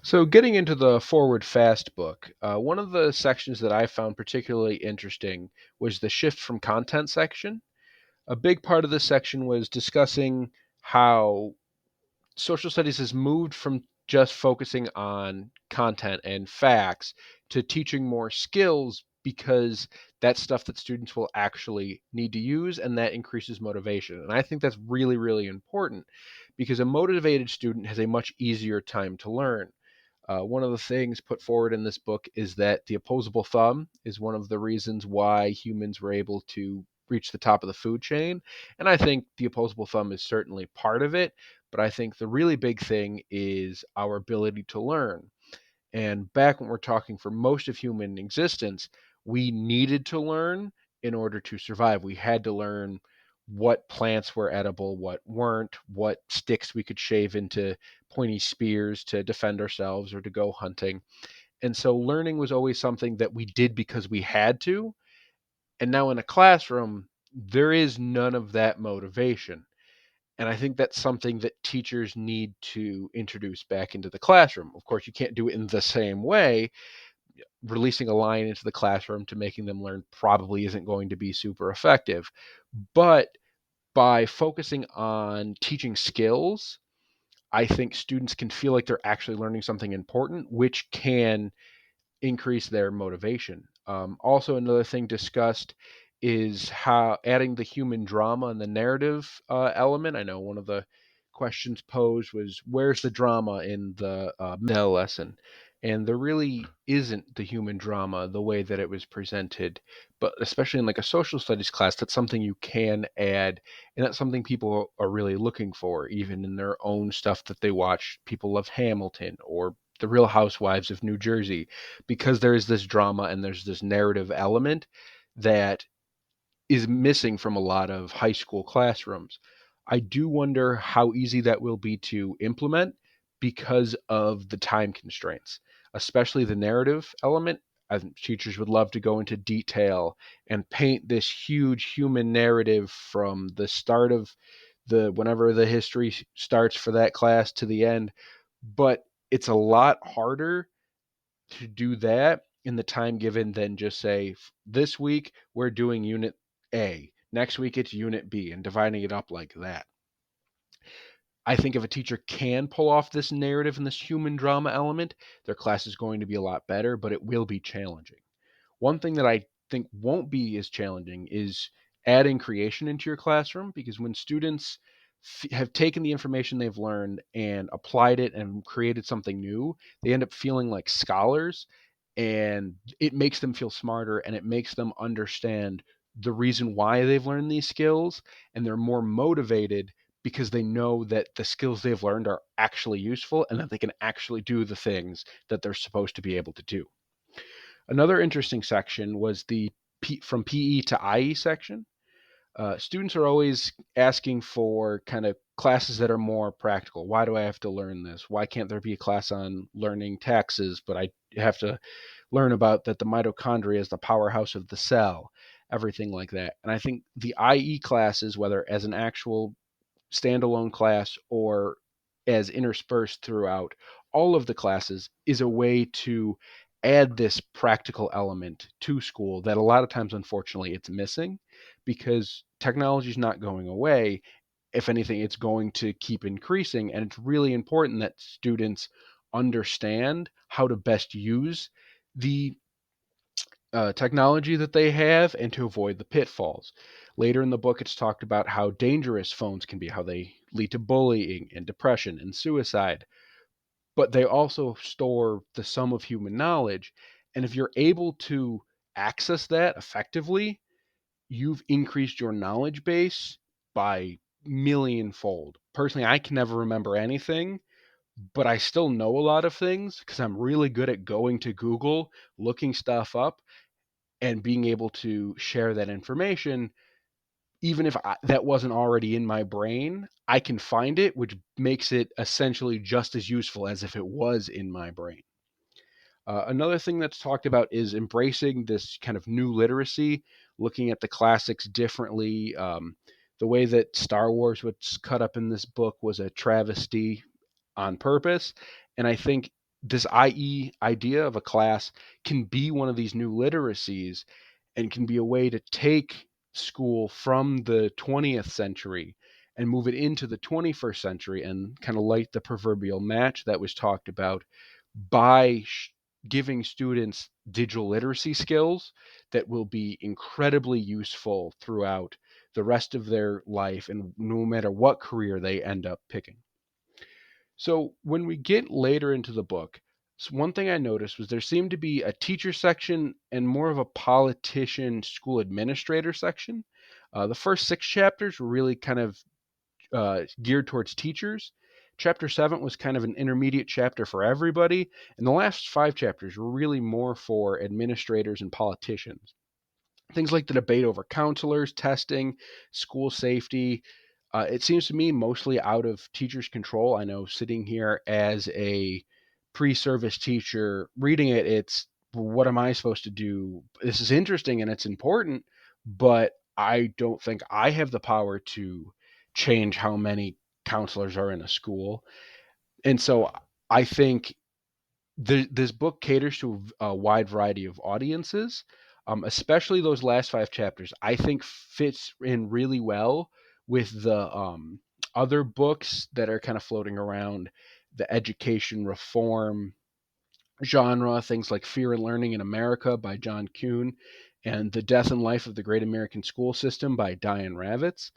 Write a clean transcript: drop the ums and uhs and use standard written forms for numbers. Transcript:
So, getting into the Forward Fast book, one of the sections that I found particularly interesting was the shift from content section. A big part of this section was discussing how social studies has moved from just focusing on content and facts to teaching more skills because that's stuff that students will actually need to use and that increases motivation. And I think that's really, really important because a motivated student has a much easier time to learn. One of the things put forward in this book is that the opposable thumb is one of the reasons why humans were able to reach the top of the food chain. And I think the opposable thumb is certainly part of it. But I think the really big thing is our ability to learn. And back when we're talking for most of human existence, we needed to learn in order to survive. We had to learn what plants were edible, what weren't, what sticks we could shave into pointy spears to defend ourselves or to go hunting. And so learning was always something that we did because we had to. And now in a classroom, there is none of that motivation. And I think that's something that teachers need to introduce back into the classroom. Of course, you can't do it in the same way. Releasing a line into the classroom to making them learn probably isn't going to be super effective. But by focusing on teaching skills, I think students can feel like they're actually learning something important, which can increase their motivation. Also, another thing discussed is how adding the human drama and the narrative element. I know one of the questions posed was, "Where's the drama in the Mendel lesson?" And there really isn't the human drama the way that it was presented, but especially in like a social studies class, that's something you can add, and that's something people are really looking for, even in their own stuff that they watch. People love Hamilton or the Real Housewives of New Jersey because there is this drama and there's this narrative element that is missing from a lot of high school classrooms. I do wonder how easy that will be to implement because of the time constraints, especially the narrative element. I think teachers would love to go into detail and paint this huge human narrative from the start of the whenever the history starts for that class to the end, but it's a lot harder to do that in the time given than just say this week we're doing unit A, next week it's unit B, and dividing it up like that. I think if a teacher can pull off this narrative and this human drama element, their class is going to be a lot better, but it will be challenging. One thing that I think won't be as challenging is adding creation into your classroom because when students have taken the information they've learned and applied it and created something new, they end up feeling like scholars, and it makes them feel smarter and it makes them understand the reason why they've learned these skills, and they're more motivated because they know that the skills they've learned are actually useful and that they can actually do the things that they're supposed to be able to do. Another interesting section was the from PE to IE section. Students are always asking for kind of classes that are more practical. Why do I have to learn this? Why can't there be a class on learning taxes, but I have to learn about that the mitochondria is the powerhouse of the cell, everything like that. And I think the IE classes, whether as an actual standalone class or as interspersed throughout all of the classes, is a way to add this practical element to school that a lot of times, unfortunately, it's missing because technology is not going away. If anything, it's going to keep increasing. And it's really important that students understand how to best use the technology that they have and to avoid the pitfalls. Later in the book, it's talked about how dangerous phones can be, how they lead to bullying and depression and suicide, but they also store the sum of human knowledge. And if you're able to access that effectively, you've increased your knowledge base by millionfold. Personally, I can never remember anything, but I still know a lot of things because I'm really good at going to Google, looking stuff up, and being able to share that information. Even if that wasn't already in my brain, I can find it, which makes it essentially just as useful as if it was in my brain. Another thing that's talked about is embracing this kind of new literacy, looking at the classics differently. The way that Star Wars was cut up in this book was a travesty on purpose. And I think this IE idea of a class can be one of these new literacies and can be a way to take school from the 20th century and move it into the 21st century and kind of light the proverbial match that was talked about by giving students digital literacy skills that will be incredibly useful throughout the rest of their life and no matter what career they end up picking. So when we get later into the book, one thing I noticed was there seemed to be a teacher section and more of a politician school administrator section. The first 6 chapters were really kind of geared towards teachers. Chapter 7 was kind of an intermediate chapter for everybody, and the last 5 chapters were really more for administrators and politicians. Things like the debate over counselors, testing, school safety. It seems to me mostly out of teachers' control. I know sitting here as a pre service teacher reading it, it's what am I supposed to do? This is interesting and it's important, but I don't think I have the power to change how many counselors are in a school. And so I think this book caters to a wide variety of audiences, especially those last 5 chapters. I think fits in really well with the other books that are kind of floating around the education reform genre, things like Fear and Learning in America by John Kuhn and The Death and Life of the Great American School System by Diane Ravitz.